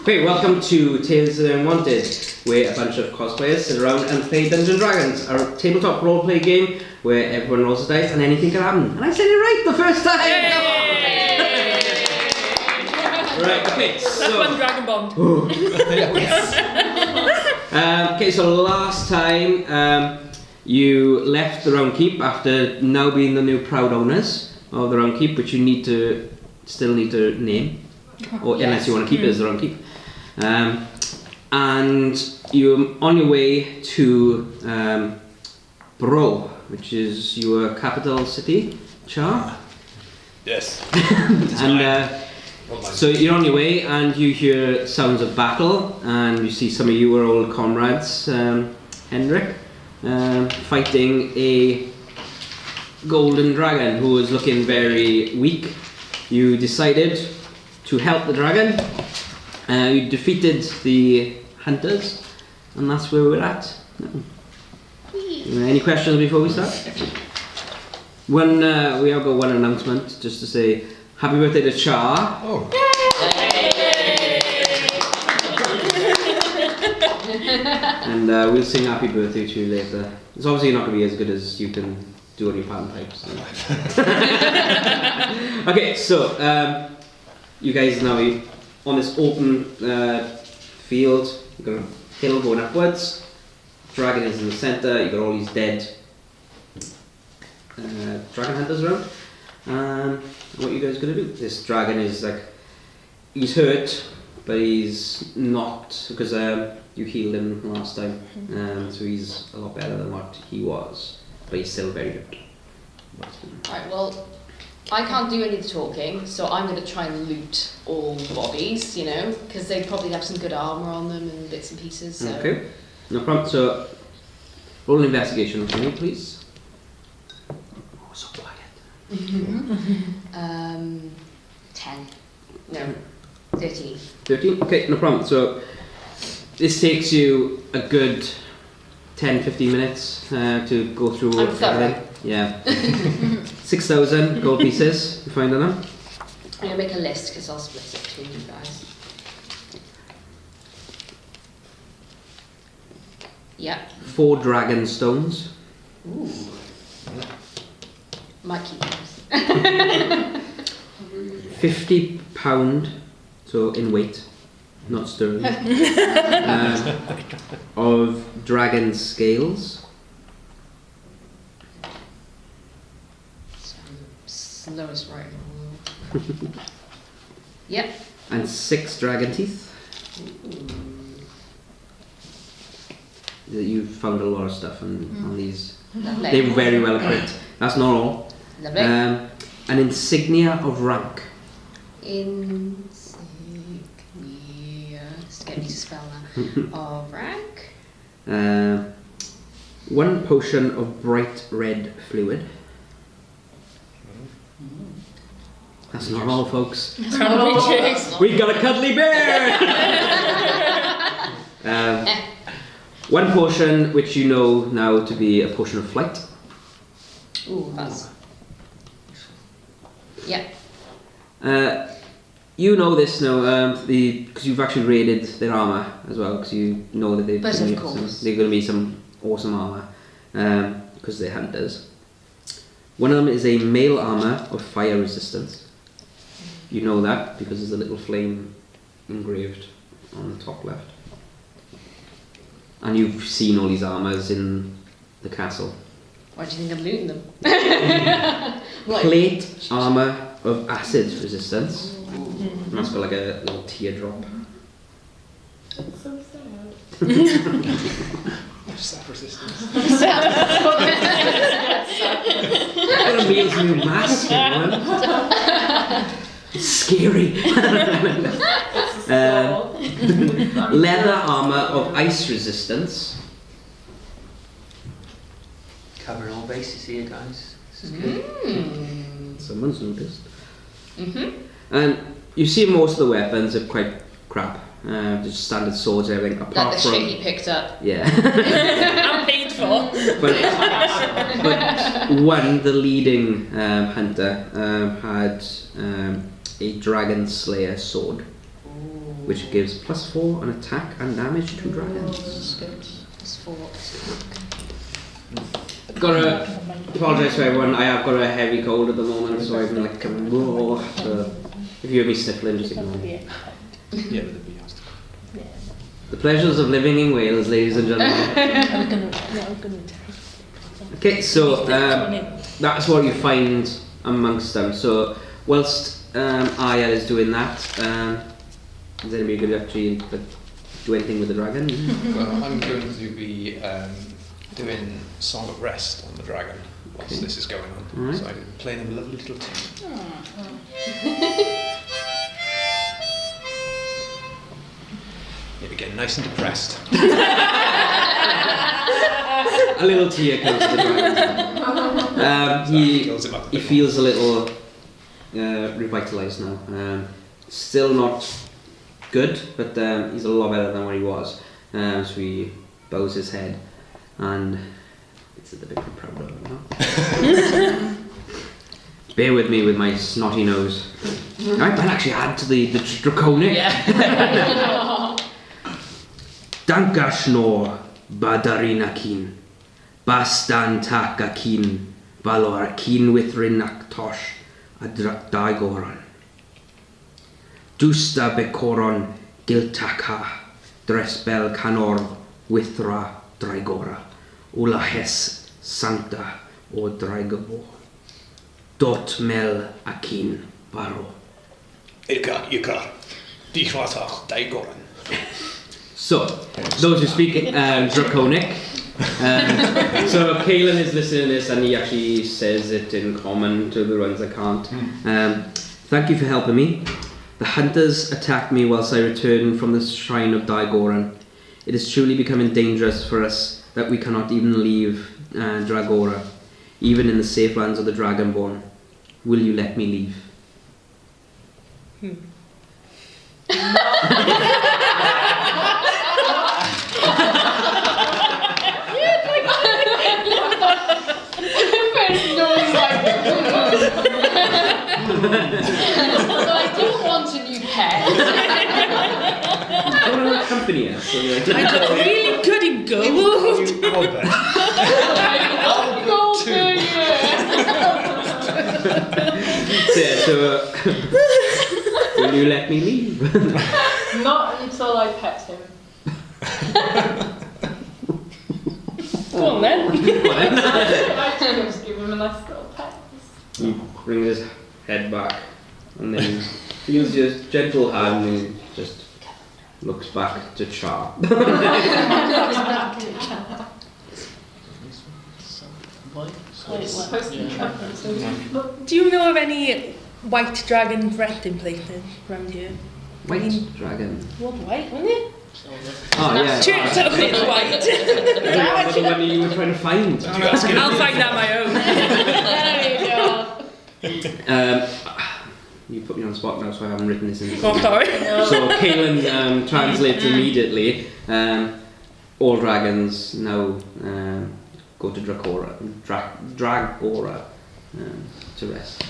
Okay, welcome to Tales of The Unwanted, where a bunch of cosplayers sit around and play Dungeons and Dragons, our tabletop roleplay game where everyone rolls the dice and anything can happen. And I said it right the first time! Right, okay, so... That's one Dragon Bond. Okay, so last time you left the Round Keep after now being the new proud owners of the Round Keep, which you still need to name, or unless you want to keep it as the Round Keep. And you're on your way to Bro, which is your capital city, Char. Yes. And so you're on your way and you hear sounds of battle, and you see some of your old comrades, Hendrik, fighting a golden dragon who was looking very weak. You decided to help the dragon. You defeated the hunters, and that's where we're at. Any questions before we start? We have got one announcement just to say happy birthday to Char. Oh. And we'll sing happy birthday to you later. It's obviously not going to be as good as you can do on your panpipes. Okay, so you guys now on this open field. You've got a hill going upwards. Dragon is in the centre. You've got all these dead dragon hunters around. What are you guys going to do? This dragon is he's hurt, but he's not, because you healed him last time, so he's a lot better than what he was, but he's still very hurt. Right, well, I can't do any of the talking, so I'm going to try and loot all the bodies, because they probably have some good armour on them and bits and pieces. So. Okay, no problem. So, roll an investigation for me, please. Oh, so quiet. 10. No, 13. 13? Okay, no problem. So, this takes you a good 10-15 minutes to go through everything. Yeah. 6,000 gold pieces, you find on them. I'm going to make a list because I'll split it between you guys. Yep. 4 dragon stones. Ooh. Might keep those. 50 pound, so in weight, not sterling, of dragon scales. Slowest right in the world. Yep. And 6 dragon teeth. You've found a lot of stuff on these. Lovely. They're very well equipped. That's not all. Lovely. An insignia of rank. Insignia. Just get me to spell that. Of rank. 1 potion of bright red fluid. That's not all, folks. We've got a cuddly bear! 1 potion which you know now to be a potion of flight. Ooh, that's... Yep. You know this now, because you've actually raided their armour as well, because you know that they're going to be some awesome armour, because they're hunters. One of them is a mail armour of fire resistance. You know that because there's a little flame engraved on the top left. And you've seen all these armours in the castle. Why do you think I'm looting them? Plate armour of acid resistance. And that's got like a little teardrop. That's so sad. Sap resistance. Got a Meal's new mask, man. It's scary. Leather armour of ice resistance. Covering all bases here, guys. This is good. Someone's noticed. And you see most of the weapons are quite crap. Just standard swords and everything. Apart Like the from shit he picked up. Yeah. I'm paid for. but one, the leading hunter, had a dragon slayer sword. Ooh. which gives +4 on attack and damage to dragons. That's good. That's 4. Gotta apologise to everyone, I have got a heavy cold at the moment, so I'm like so if you hear me sniffling, just ignore me. Yeah, with the bee house. The pleasures of living in Wales, ladies and gentlemen. Okay, so that's what you find amongst them. So whilst Aya is doing that, is anybody going to actually do anything with the dragon? Well, I'm going to be doing Song of Rest on the dragon whilst this is going on. Alright. So I'm playing a lovely little tune. Maybe getting nice and depressed. A little tear comes to the dragon. He feels a little revitalised now. Still not good, but he's a lot better than what he was. So he bows his head, and it's a bit proud of him now. Bear with me with my snotty nose. I might actually add to the draconic. Yeah. Dankashnor Badarinakin Bastan Takakin Balorkin with Rinaktosh Adrak Daigoran Dusta Bekoron Giltaka Dresbel Kanor Withra Draigora Ulahes Sancta O Draigabo Dot Mel Akin Baro. Ika, Dichrata, Daigoran. So, those who speak Draconic, so Kaelan is listening to this and he actually says it in common to the ones that can't. Thank you for helping me. The hunters attacked me whilst I returned from the shrine of Daigoran. It is truly becoming dangerous for us that we cannot even leave Dragora, even in the safe lands of the Dragonborn. Will you let me leave? So I do want a new pet. I want to accompany us. So I got really good in gold. So, will you let me leave? Not until I pet him. Go on then. I just give him a nice little pet. He brings his head back and then he uses his gentle hand and he just looks back to Char. It's supposed to be covered, so Do you know of any white dragon resting places around here? White dragon. What, white, wasn't it? Oh yeah. Turns out it's white. That's the one you were trying to find. I'll find out my own. You put me on the spot now, so I haven't written this in. Oh, sorry. So Kaelan translates immediately. All dragons now go to Dragora to rest.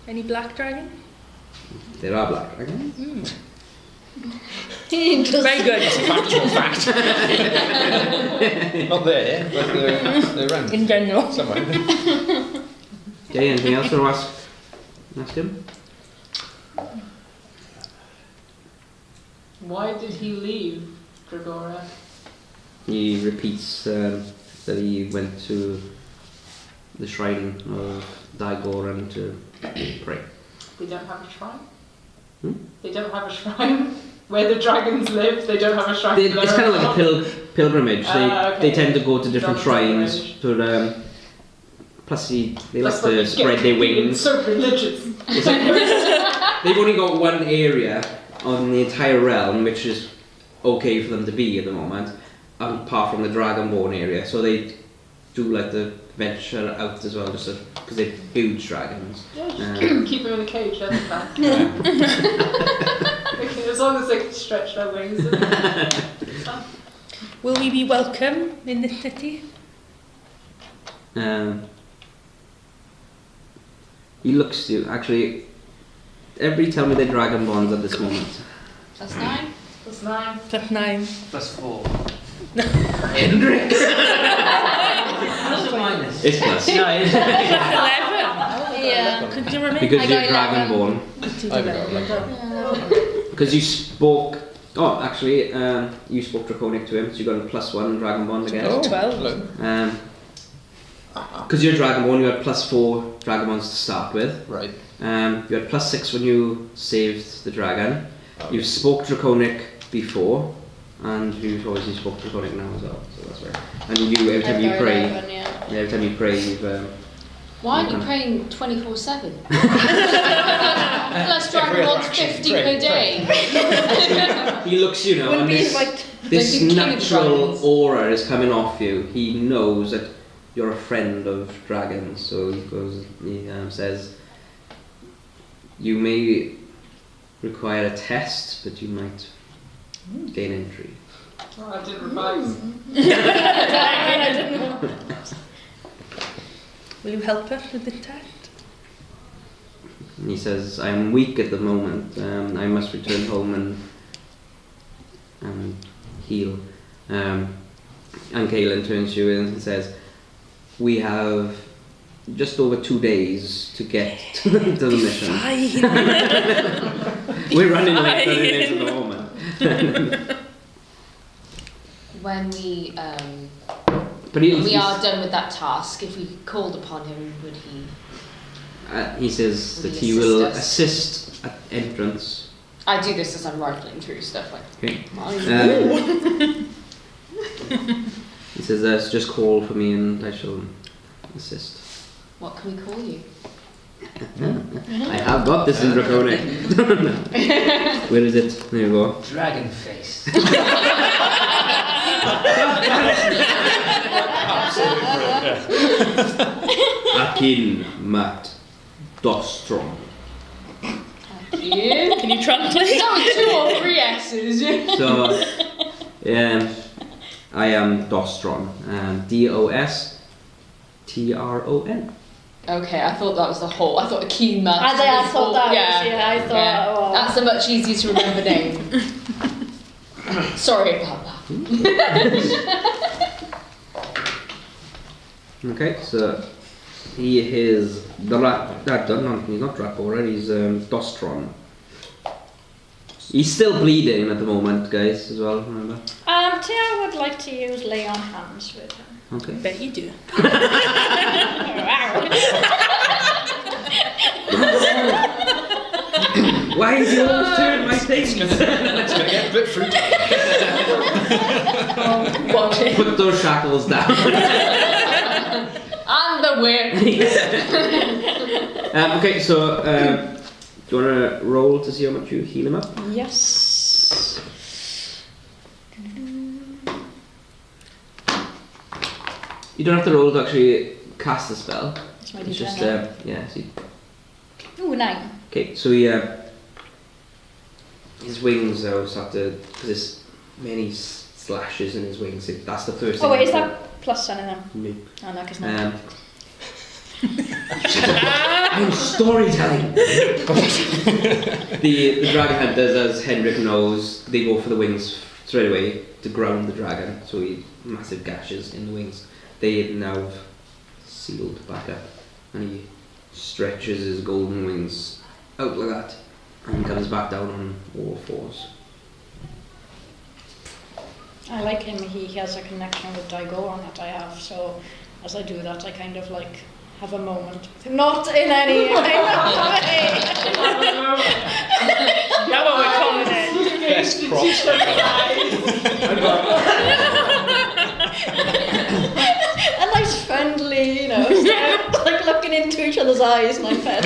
Any black dragon? There are black dragons. Very good. Factual fact. Not there, but they're around. In general. Somewhere. Okay, anything else to ask him? why did he leave Dragora? He repeats that he went to the shrine of Daigoran to pray. They don't have a shrine? Hmm? They don't have a shrine? Where the dragons live, they don't have a shrine? It's kind of like a pilgrimage. Okay. They tend to go to different Not a shrines, pilgrimage. but plus they That's like what to they spread get their for being wings. So religious. It's like, they've only got one area on the entire realm which is okay for them to be at the moment, apart from the Dragonborn area. So they do like the venture out as well, just because they're huge dragons. Yeah, just keep them in a cage, that's fine. Okay, as long as they can stretch their wings. It's fine. Will we be welcome in this city? He looks to you. Actually, everybody tell me their Dragonborns at this moment. That's 9. That's 9. That's 9. +4. Hendrik! What's the minus? It's plus. No, it's 11. Yeah. Could you remember? Because I you're got 11. Dragonborn. I've got 11. Because you spoke. Oh, actually, you spoke Draconic to him, so you got a +1 Dragonborn again. Oh, 12. hello. Because you're Dragonborn, you had +4 Dragons to start with. Right. You had +6 when you saved the dragon. Okay. You've spoke Draconic before, and you've obviously spoke Draconic now as well, so that's right. And you, every time you pray, 11, yeah. every time you pray, you've. Why aren't you praying 24/7? Plus Dragon wants 50 per day. He looks, you know, Wouldn't and be this, like this Don't you king of natural dragons? aura is coming off you. He knows that you're a friend of dragons, so he goes. He says, "You may require a test, but you might gain entry." Oh, I didn't revise. I didn't know. Will you help us with the test? And he says, "I am weak at the moment. I must return home and heal." And Kaelin turns to you and says, "We have just over 2 days to get to the mission. Fine. We're running late than it is at the moment." When we But when we are done with that task, if we called upon him, would he? he says Will that he he will assist us? assist at entrance. I do this as I'm rifling through stuff like. Okay. Mine. He says, "Just call for me and I shall assist." What can we call you? I have got this in Draconic. Where is it? There you go. Dragon face. Akin Mat Dostrom. Thank you. Can you translate? That was 2 or 3 S's. So, I am Dostron. Dostron. Okay, I thought that was the whole. I thought a keen man. I thought that was, yeah, I thought, oh. That's a much easier to remember name. Sorry about that. Okay, so he is he's not Dracor, he's Dostron. He's still bleeding at the moment, guys, as well, remember? I would like to use lay on hands with him. Okay. Bet you do. Why is he always turning my things? It's gonna get a bit fruity. Put those shackles down. And the whip. Okay, so do you want to roll to see how much you heal him up? Yes. You don't have to roll to actually cast the spell. That's my It's just D10. yeah. See. Ooh, 9. Okay, so he his wings start to, because there's many slashes in his wings. That's the first thing. Oh wait, is that plus anything? No. Oh no, because not. I'm storytelling. the dragon hunters, as Hendrik knows, they go for the wings straight away to ground the dragon. So he massive gashes in the wings. They now have sealed back up, and he stretches his golden wings out like that, and comes back down on all fours. I like him. He has a connection with Digoron that I have. So as I do that, I kind of like have a moment. Not in any kind of way. Now what we're calling it. Best props. A nice friendly, you know, like looking into each other's eyes, my pet.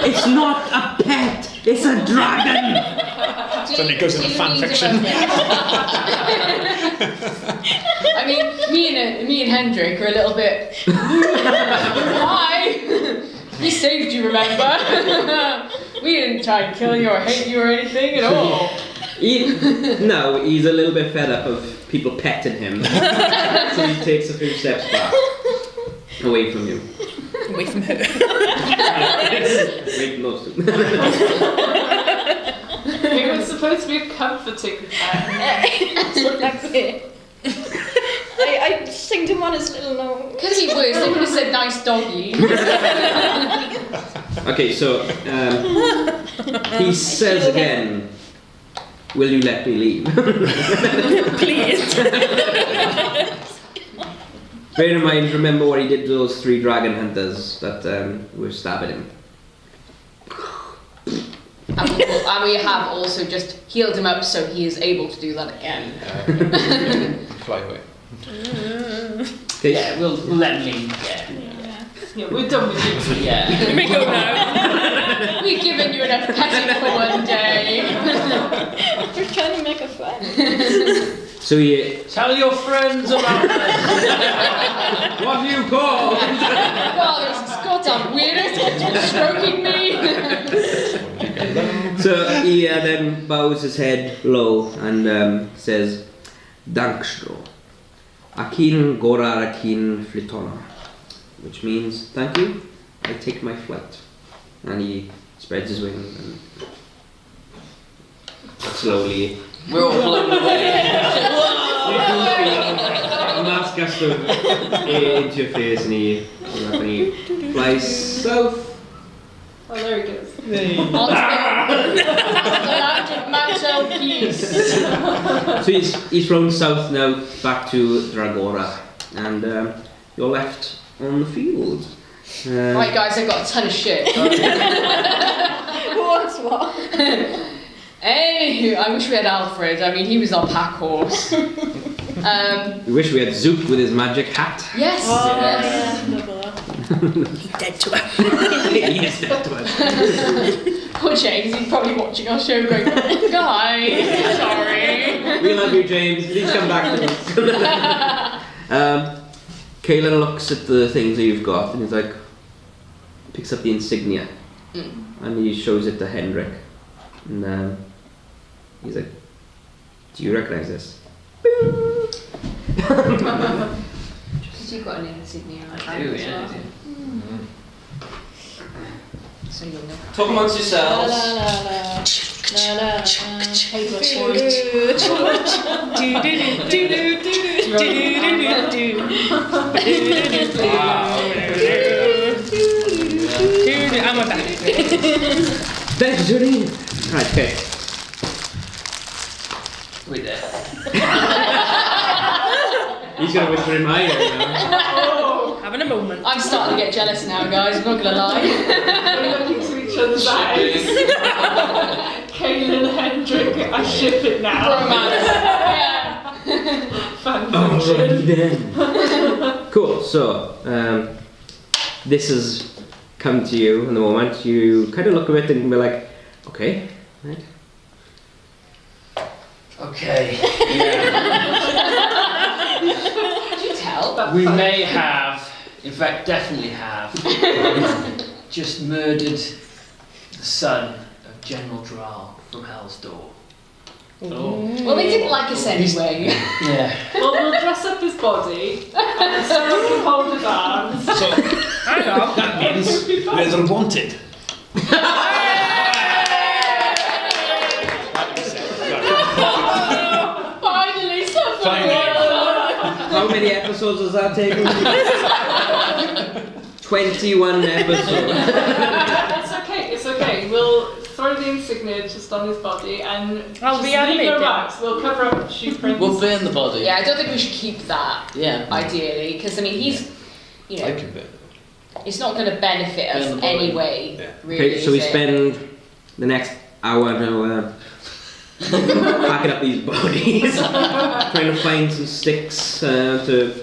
It's not a pet. It's a dragon. Suddenly goes into fan fiction. I mean, me and Hendrik are a little bit. Hi. We saved you, remember? We didn't try and kill you or hate you or anything at all. No, he's a little bit fed up of people petting him, so he takes a few steps back, away from you. Away from her. Away from those two. supposed to be a comforting pet. That's exactly. I sing to him on his little nose. Because he was, they could have said nice doggy. Okay, so he says again, will you let me leave? Please. Bear in mind, remember what he did to those 3 dragon hunters that were stabbing him. And we have also just healed him up so he is able to do that again. Fly away. Okay. Yeah, we'll let him leave. Yeah. Yeah, we're done with you. Yeah. Let me go now. We've given you enough petting for one day. You're trying to make a friend. So he, Tell your friends about us. what do you call? God, this goddamn weirdo stroking me. So he then bows his head low and says, Dankstro. Akin Gorar Akin Flitona. Which means, thank you, I take my flight. And he spreads his wings and slowly We're all blown away. a mass gust of air into your face and he flies south. Oh, there he goes. On to the land of Mantel Peace. So he's flown south now back to Dragora and you're left on the field. Right guys, I've got a ton of shit. Who wants what? Hey, I wish we had Alfred. I mean, he was our pack horse. We wish we had Zoop with his magic hat. Yes. Oh, yes. yeah. Double up. He's dead to her. He is dead to us. Poor James, he's probably watching our show going, guys, sorry. We love you, James. Please come back to us. Kaelin looks at the things that you've got and he's like, picks up the insignia and he shows it to Hendrik. And he's like, do you recognise this? Because you've got an insignia like that I do, as yeah. well. So you'll know. Talk amongst La yourselves. la la la. La la la. Paper point. I'm a back. Thanks, Julie. Right, okay. Wait there. He's gonna whisper in my ear now. Having a moment. I'm starting to get jealous now, guys, I'm not gonna lie. We're looking to each other's eyes. Kaelin, Hendrik, I ship it now. Romance. Yeah. Fanfiction. then. Cool, so this has come to you in the moment. You kind of look at it and be like, okay, right. Okay. Could you tell? We may have, in fact, definitely have, just murdered the son of General Dral from Hell's Door. Well, they didn't like us anyway. Yeah. Well, we'll dress up his body and someone can hold his arms. So Hang on. that means we're the Unwanted. Finally, something. How many episodes has that taken? 21 episodes. It's okay. We'll throw the insignia just on his body and I'll just reanimate leave the him. marks. We'll cover up shoe prints. We'll burn the body. Yeah, I don't think we should keep that, Yeah. ideally, because, I mean, he's, you know, I can bet. it's not going to benefit us Burn the body. anyway, Yeah. really. Okay, so we is it? spend the next hour now packing up these bodies, trying to find some sticks to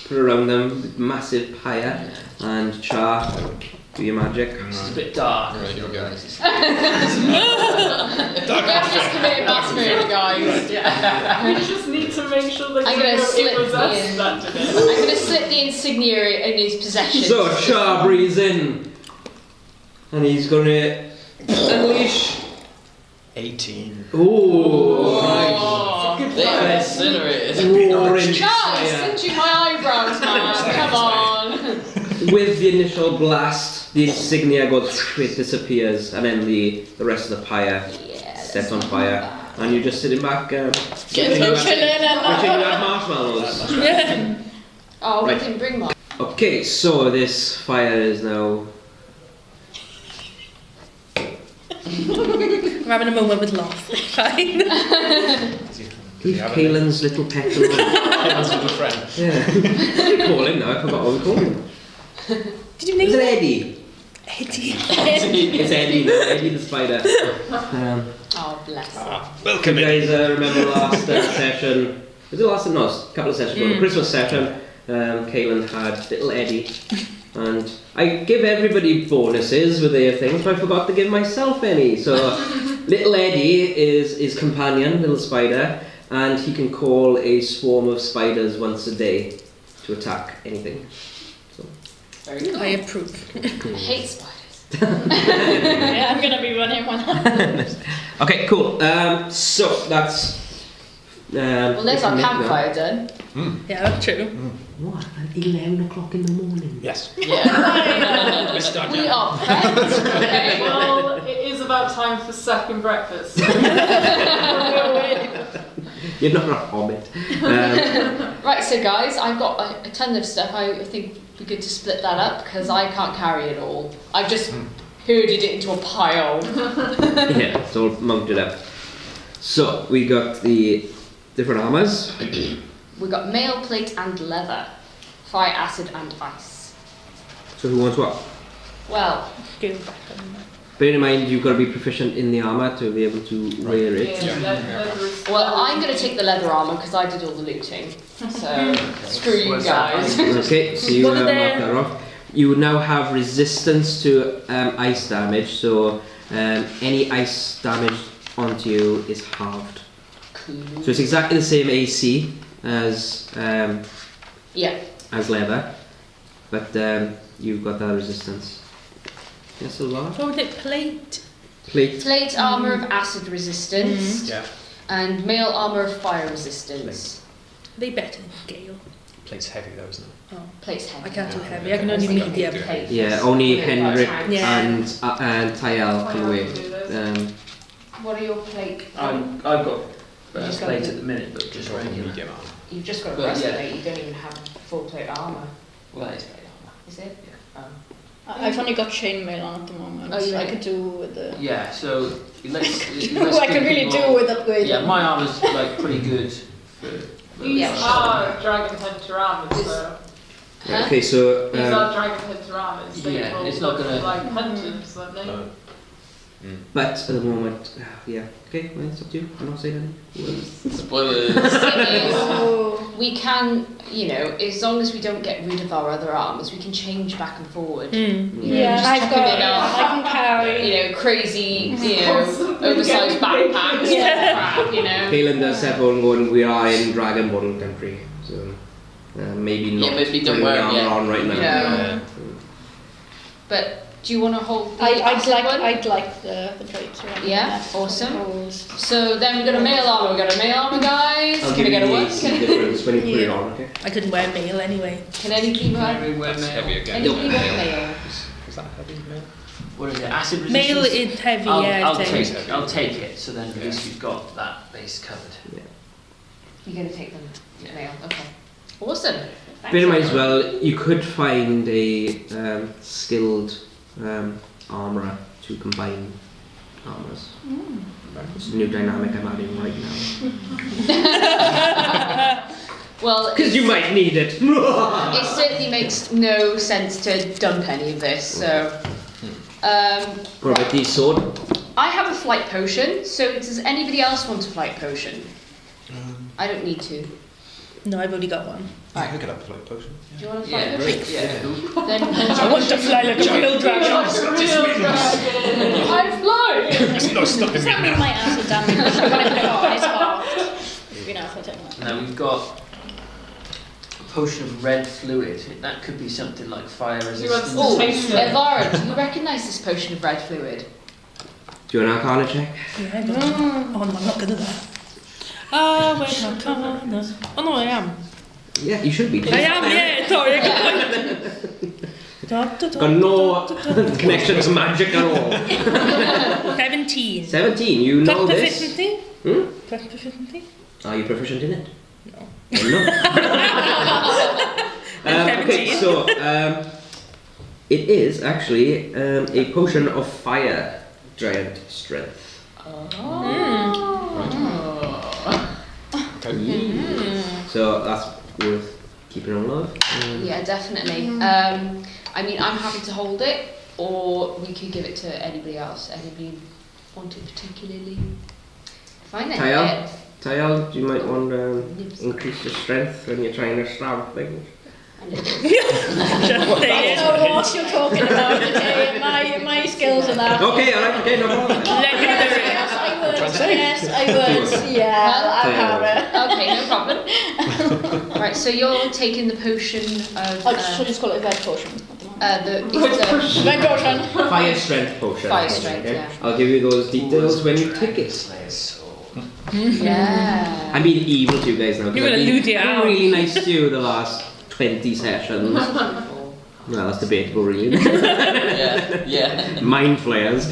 put around them, massive pyre, and char, do your magic. It's a bit dark. Right, you're going. We have just committed mass murder, guys. Yeah. We just need to make sure that I'm you gonna know slip it was us in. that did it. I'm going to slip the insignia in his possession. So Char breathes in, and he's going to unleash. 18. Ooh, nice. Oh. They are incinerated. Orange Charles, fire. singeing my eyebrows, man. Come on. With the initial blast, the insignia goes, it disappears, and then the rest of the pyre Yeah. sets on fire, and you're just sitting back, Get wishing you potion in had marshmallows. Yeah. Oh, Right. we can bring more. Okay, so this fire is now. We're having a moment with loss. Fine. Leave Kaelin's little pet alone. Kaelin's little friend. Yeah. Call him now, I forgot what we called him. Did you name Is it it? Eddie? Eddie. It's Eddie, no, Eddie the spider. Oh, bless him. Welcome You in. guys remember last session? Was it last? No, it was a couple of sessions ago. The Christmas session. Kaelin had little Eddie, and I give everybody bonuses with their things, but I forgot to give myself any. So little Eddie is his companion, little spider, and he can call a swarm of spiders once a day to attack anything. So. Very good. I approve. I hate spiders. Yeah, I'm gonna be running one. Okay, cool. So that's. Well, there's our now. campfire done. Yeah, that's true. What? At 11 o'clock in the morning? Yes. Yeah. We start We now. are prepped. Okay. Well, it is about time for second breakfast. You're not a hobbit. Right, so guys, I've got a ton of stuff. I think it'd be good to split that up because I can't carry it all. I've just herded it into a pile. Yeah, it's all mounted up. So we got the different armors. We've got mail plate and leather, fire, acid and ice. So who wants what? Well, Go back on that. Bear in mind you've got to be proficient in the armor to be able to wear it. well, I'm going to take the leather armour because I did all the looting. So, screw you What's that? guys. Okay, so you What are mark they? that off. You now have resistance to ice damage, so any ice damage onto you is halved. Cool. So it's exactly the same AC as Yeah. leather, but you've got that resistance. Yes, a lot. What was it? Plate? Plate. Plate armour of acid resistance Yeah. and mail armour of fire resistance. Are they better than Gale? Plate's heavy though, isn't it? Plate's heavy. I can't do Yeah. heavy. I can only I think medium. I'll do it. Yeah, only Yeah, Henrik Yeah. and Tyel can wear. What are your plate? I've got You just got plate the- at the minute, but just regular. Medium armor. You've just got a But, yeah. breastplate, you don't even have full plate armour. Well, that is plate armor. Is it? Oh. I've only got chainmail on at the moment. Oh, you so I only- could do with the. Yeah, so let's. I could really do with upgrading. Yeah, my armor's like pretty good. These Yeah. are dragon pentaramas, though. Huh? Okay, so These are dragon pentaramas. They Yeah, will it's not look gonna- like hunters, don't they? No. but at the moment, yeah. Okay, well, it's up to you. I'm not saying anything. Spoilers. Oh. We can, you know, as long as we don't get rid of our other arms, we can change back and forward. Mm. You know, Yeah, just I've chuck 'em got. in our, I can carry. you know, crazy, you know, oversized backpacks, crap, you know. Kaelin does settle and going, we are in Dragonborn country, so maybe not Yeah, maybe don't putting wear the it armor yet. on right now. Yeah. But do you want to hold the I'd acid like. one? I'd like the plates around. Yeah, that, awesome. suppose. So then we've got a mail armor. We've got a mail armor, guys. I'll Can give I you get a the one? AC difference when you put it Yeah. on, okay? I couldn't wear mail anyway. Can anybody wear? Everywhere That's heavy mail. again. Anybody wear mail? Is that heavy? Mail? What is it? Acid resistance. Mail is heavy, I'll, yeah. I'll I think. take. I'll take it. So then at least you've got that base covered. You're going to take them mail. Okay. Awesome. Thanks. Bear in mind as well, you could find a skilled armourer to combine armours. It's a new dynamic I'm adding right now. Well, Because you might need it. it certainly makes no sense to dump any of this. So, What about the sword? I have a flight potion. So, does anybody else want a flight potion? I don't need to. No, I've only got one. I could have a flight potion. Do you want a flight Yeah, potion? yeah. Cool. Then I want to fly like a real dragon. I fly. It's not stopping Does me that mean now. my acid damage when I put it on is halved? You know, if I take that. Now we've got a potion of red fluid. That could be something like fire resistance. Oh, Taste it. Elvira, do you recognise this potion of red fluid? Do you want an Arcana check? Yeah, I don't know. Oh no, I'm not good at that. Ah, where's my corner? Oh no, I am. Yeah, you should be. I am, yeah, sorry. I Got no connection to magic at all. 17. 17, you know Plus this. proficiency? Hmm? Plus proficiency? Are you proficient in it? No. No. Okay, 17. so it is actually a potion of fire giant strength. So that's worth keeping on love. Yeah, definitely. I mean, I'm happy to hold it, or we could give it to anybody else. Anybody want it particularly? Fine then. Tayal? Tayal, you might want to increase your strength when you're trying to stab things. I don't know what you're talking about, okay? My skills are that. Okay, alright, okay, no problem. Yes, I would. Yes, I would. Yeah, I'll have it. Okay, no problem. Right, so you're taking the potion of. I should just call it a red potion. It's the Red potion. Fire strength potion. Fire strength, okay? yeah. I'll give you those details when you take it. yeah. I'm being evil to you guys now. 'cause You're gonna I've been lose it out. really nice to you the last 20 sessions. Well, that's debatable, really. Yeah. Mind flayers.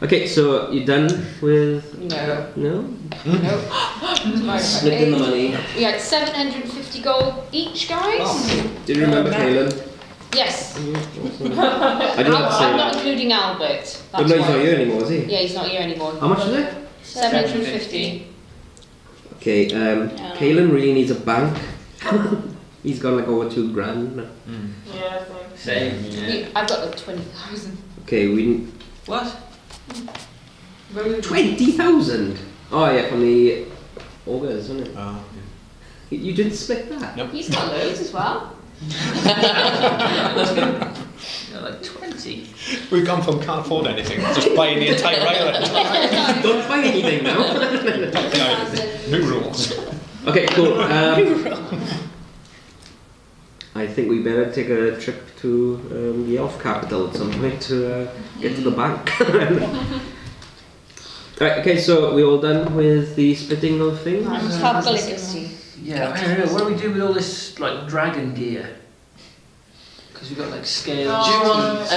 Okay, so you're done with. No. No? No. Splitting the money. We had 750 gold each, guys. Did you remember Kaylin? Yes. I didn't have to say I'm not that. including Albert. But no, he's not here anymore, is he? Yeah, he's not here anymore. How much is it? 750. Okay, Kaylin really needs a bank. He's got like over $2,000 now. Yeah, thanks. Same. I've got like 20,000. Okay, we. What? 20,000! Oh, yeah, from the augurs, wasn't it? Oh, You didn't split that? Nope. He's got loads as well. Yeah, like 20. We've gone from can't afford anything, just buying the entire island. Don't buy anything now. New rules. Okay, cool. I think we better take a trip to the elf capital at some point to get to the bank. Right, okay, so we all done with the splitting of things? Have a lick. Yeah, I don't know. What do we do with all this like dragon gear? Because we've got like scales. Do you want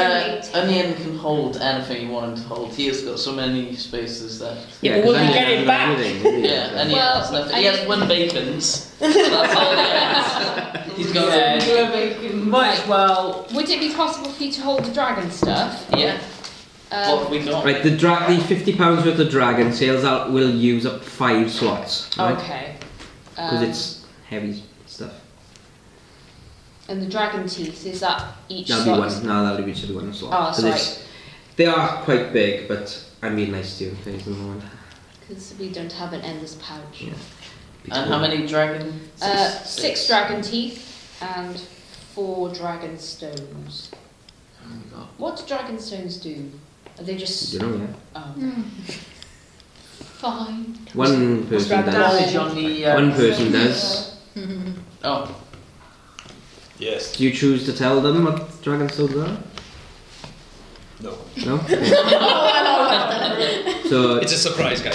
Onion can hold anything you want him to hold. He has got so many spaces that. Yeah, but will because we I get didn't it do back? anything. Yeah, Onion Well, has nothing. I He has mean- one bacon's. That's all he has. He's got. Yeah. Might as well. Would it be possible for you to hold the dragon stuff? Yeah. What have we got? Right, the £50 worth of dragon sales out will use up 5 slots. Right? Okay. Because it's heavy stuff. And the dragon teeth, is that each That'll slot? be one. No, that'll each be one slot. Oh, 'Cause sorry. they are quite big, but I'm being nice to you. Okay, at the moment. Because we don't have an endless pouch. Yeah. And how many dragon? 6 dragon teeth and 4 dragon stones. How many we got? What do dragon stones do? Are they just... You know, yeah. Oh. Fine. One person dragon does. Damage on the. One person does. Oh. Yes. Do you choose to tell them what dragon stones are? No. No? Okay. So, It's a surprise, guys.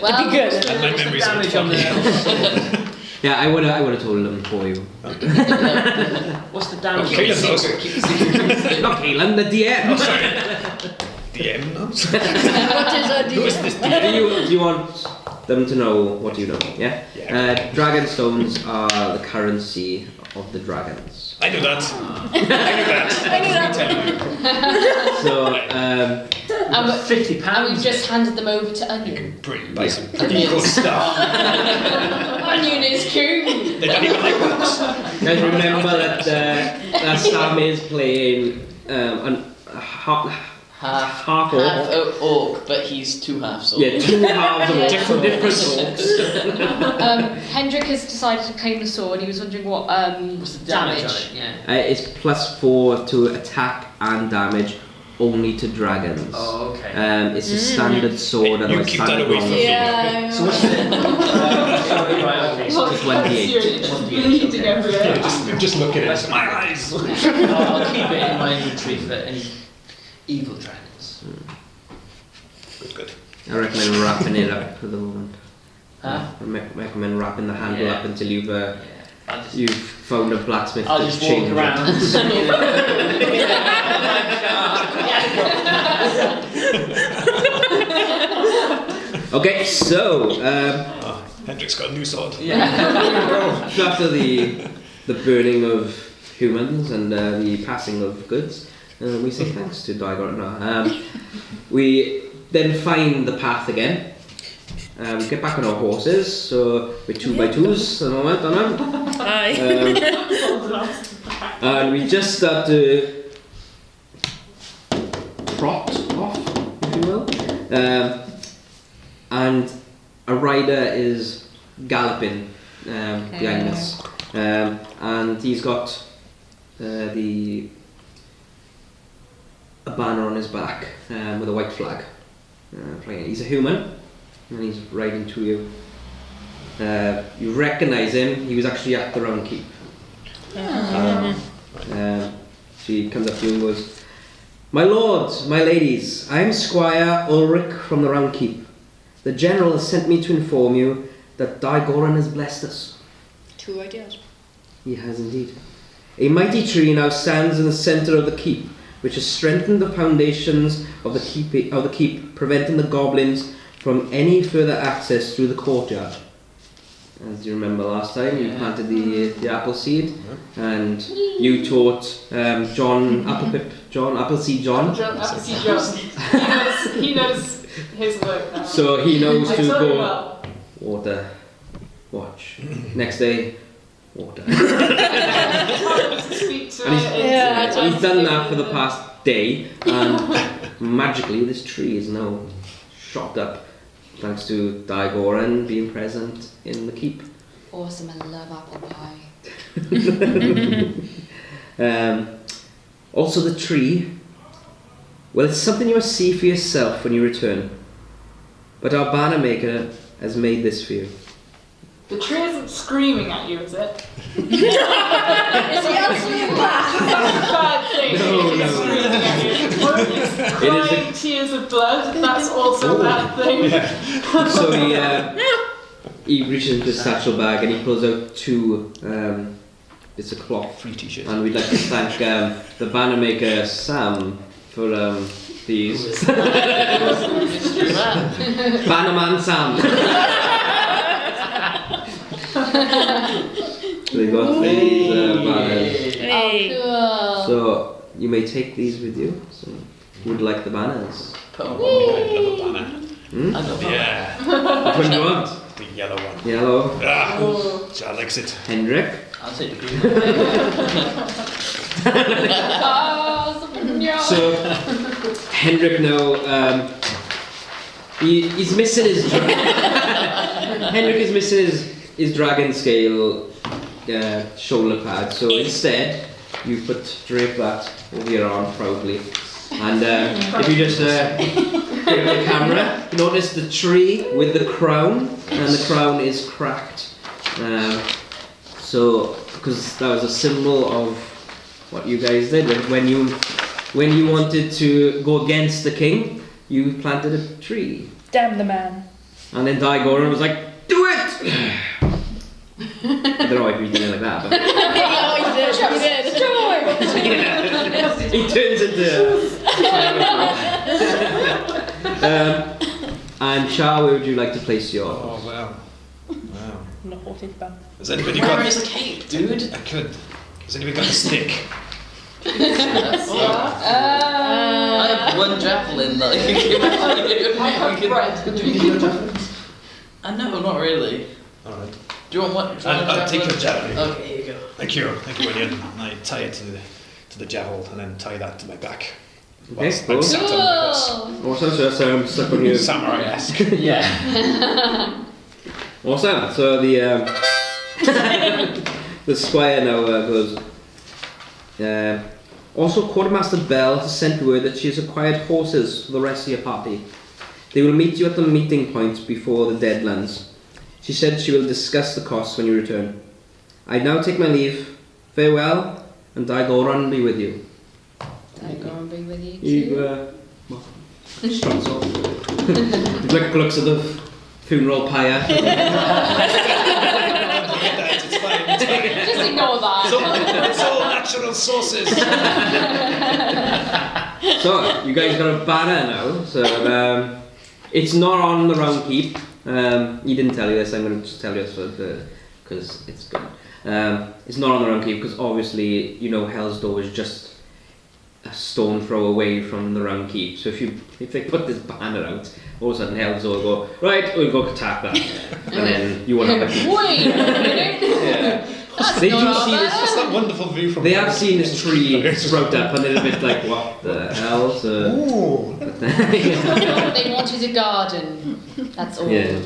Well, Good. And my What's the memories are damage on foggy. the? yeah, I would have told them for you. What's the damage? Okay, on the let's secret? go. Keep the secret. Not Kaelin, the DM! DM knows. What is a Who is DM? this do, DM? you want them to know what you know? Yeah? Yeah. Dragon stones are the currency of the dragons. I knew that. I knew that. So, and £50. we've just handed them over to Onion. Pretty buy some pretty good stuff. Onion is cool. They don't even like books. guys, remember that Sam is playing half Half orc. orc, but he's 2 halves orc. Yeah, 2 halves of orcs, Different different orcs. orcs. Hendrik has decided to claim the sword. He was wondering what What's the damage on it? Yeah. It's +4 to attack and damage only to dragons. Oh, okay. It's a standard sword. You otherwise keep that standard away from me. Yeah. So what's the? Sorry, right, okay. So Just 1d8. Bleeding everywhere. Just look at it. My eyes. I'll keep it in my inventory for any evil dragons. Good. I recommend wrapping it up for the moment. Huh? I recommend wrapping the handle Yeah. up until you've You've found a blacksmith I'll that's just walk changed it. around. Okay, so Hendrik's got a new sword. so after the burning of humans and the passing of goods, we say thanks to Daigor. We then find the path again. Get back on our horses, so we're 2x2s at the moment, aren't we? Aye. And we just start to trot off, if you will. And a rider is galloping behind us. And he's got a banner on his back with a white flag. He's a human. And he's riding to you. You recognise him. He was actually at the Round Keep. She comes up to you and goes, "My lords, my ladies, I am Squire Ulrich from the Round Keep. The general has sent me to inform you that Daigoran has blessed us." 2 ideas. He has indeed. "A mighty tree now stands in the centre of the keep, which has strengthened the foundations of the keep, preventing the goblins from any further access through the courtyard." As you remember last time, you planted the apple seed, and you taught John Appleseed John. Appleseed John. He knows his work now. So he knows to I told him go well. water, watch. Next day, water. To speak to And it. he's done that for the past day, and magically this tree is now shot up, thanks to Daigoran being present in the keep. Awesome, I love apple pie. Also the tree, well, it's something you must see for yourself when you return. But our banner maker has made this for you. The tree isn't screaming at you, is it? Is he absolutely bad? That's a bad thing. No, If it's no. screaming at you. Or if it's crying tears of blood, that's also a bad thing. So he reaches into his satchel bag and he pulls out 2 bits of cloth. Free t-shirt. And we'd like to thank the banner maker Sam for these. Bannerman Sam. So they got these banners. Hey. Oh, cool. So you may take these with you. So who would like the banners? Oh, I love a banner. Hmm? I love that. Yeah, Which one do you want? the yellow one. Yellow. Ah, Jar likes it. Hendrik. I'll take the green. So Hendrik now he's missing his Hendrik is missing his dragon scale shoulder pad, so instead you drape that over your arm proudly, and if you just get the camera, notice the tree with the crown, and the crown is cracked, so because that was a symbol of what you guys did when you wanted to go against the king, you planted a tree. Damn the man. And then Daigoran was like, "Do it!" I don't know why he did it like that, but he turns into. And Char, where would you like to place your? Oh, wow. Not haunted ban. Has anybody Where got... is the cape, dude? I could. Has anybody got a stick? I have 1 javelin that I can give to you. I have bread. Do you need your javelins? No, not really. Alright. Do you want what? I'll take your javelin. Okay, here you go. Thank you, William. And I tie it to the javel and then tie that to my back. Okay, Whilst I'm cool. sat on my horse. Awesome, so that's stuck on you. Samurai-esque. Yeah. Awesome. So the squire now goes. Also, Quartermaster Bell has sent word that she has acquired horses for the rest of your party. They will meet you at the meeting point before the Deadlands. She said she will discuss the costs when you return. I now take my leave. Farewell, and Daigoran be with you. Daigoran be with you You, struts off. He looks at the funeral pyre. It's fine. Just ignore that. It's all natural sources. So, you guys got a banner now. So, it's not on the round keep. He didn't tell you this. I'm going to just tell you this because it's good. It's not on the round keep because obviously you know Hell's Door is just a stone throw away from the round keep. So if they put this banner out, all of a sudden Hell's Door will go, right, we'll go attack that, and then you won't have a keep. Wait a minute. Yeah. They do see this. It's that wonderful view from. They have seen this tree sprout up, and they're a bit like, what the hell? So, Ooh. What they want is a garden. That's all. yeah.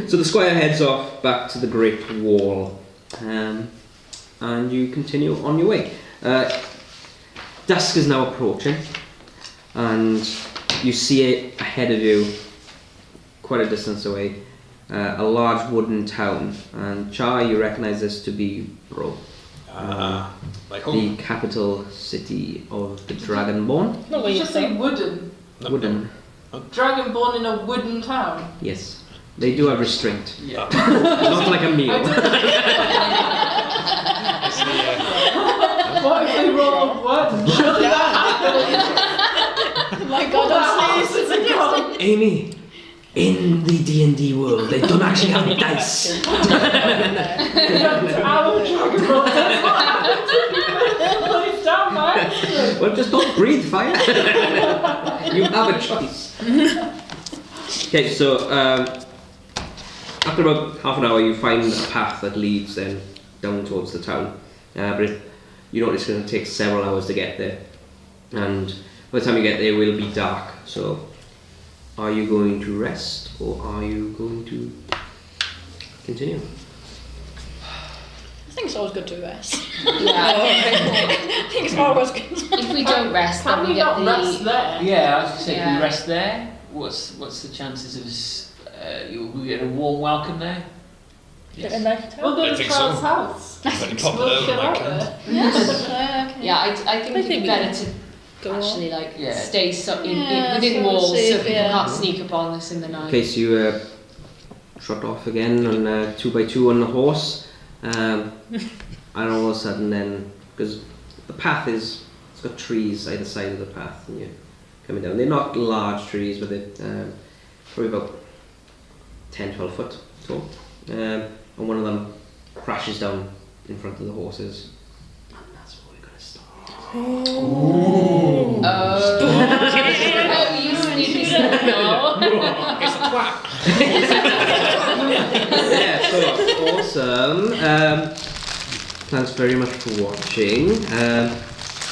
So the squire heads off back to the Great Wall, and you continue on your way. Dusk is now approaching, and you see it ahead of you, quite a distance away, a large wooden town. And Char, you recognise this to be Bro, Like the capital city of the Dragonborn. No, You just say wooden. Wooden, Dragonborn in a wooden town. yes. They do have restraint. Yeah. Not like a meal. What if they roll a one? Surely that Oh my god, I'm happens. Amy, in the D&D world, they don't actually have dice. Our Dragonborn, that's what happens if you put it down by accident. Well, just don't breathe fire. You have a choice. Okay, so after about half an hour, you find a path that leads then down towards the town. But you notice it's going to take several hours to get there, and by the time you get there, it will be dark. So, are you going to rest, or are you going to continue? I think it's always good to rest. Yeah. I think it's always good. If we don't rest, Can then we we get not the. rest there? Yeah, I was going to say, can Yeah. we rest there? What's the chances of us? We get a warm welcome there? Get a night We'll out. go I to think Charles' so. house. Very We'll popular chill on out that there. count. Yes. Okay. Yeah, I think I it'd think be we better can to go actually like Yeah. stay Yeah, within so walls so safe, people yeah. can't sneak upon us in the night. Okay, so you trot off again on 2x2 on the horse, and all of a sudden then, because the path it's got trees either side of the path, and you're coming down. They're not large trees, but they're probably about 10-12 foot tall, and one of them crashes down in front of the horses, and that's where we're going to stop. Oh, you sneaky signal. It's a twat. Yeah, so awesome. Thanks very much for watching.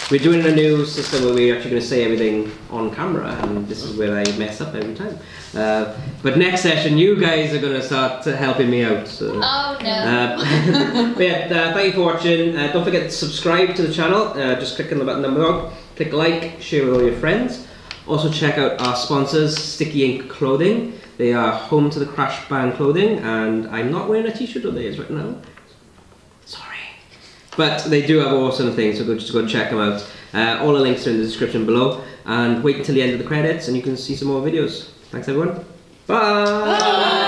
We're doing a new system where we're actually going to say everything on camera, and this is where I mess up every time. But next session, you guys are going to start helping me out. So. Oh no. But yeah, thank you for watching. Don't forget to subscribe to the channel. Just click on the button down below. Click like, share with all your friends. Also check out our sponsors, Sticky Ink Clothing. They are home to the Crash Band clothing, and I'm not wearing a t-shirt of theirs right now. Sorry. But they do have awesome things, so just go check them out. All the links are in the description below, and wait until the end of the credits and you can see some more videos. Thanks everyone. Bye!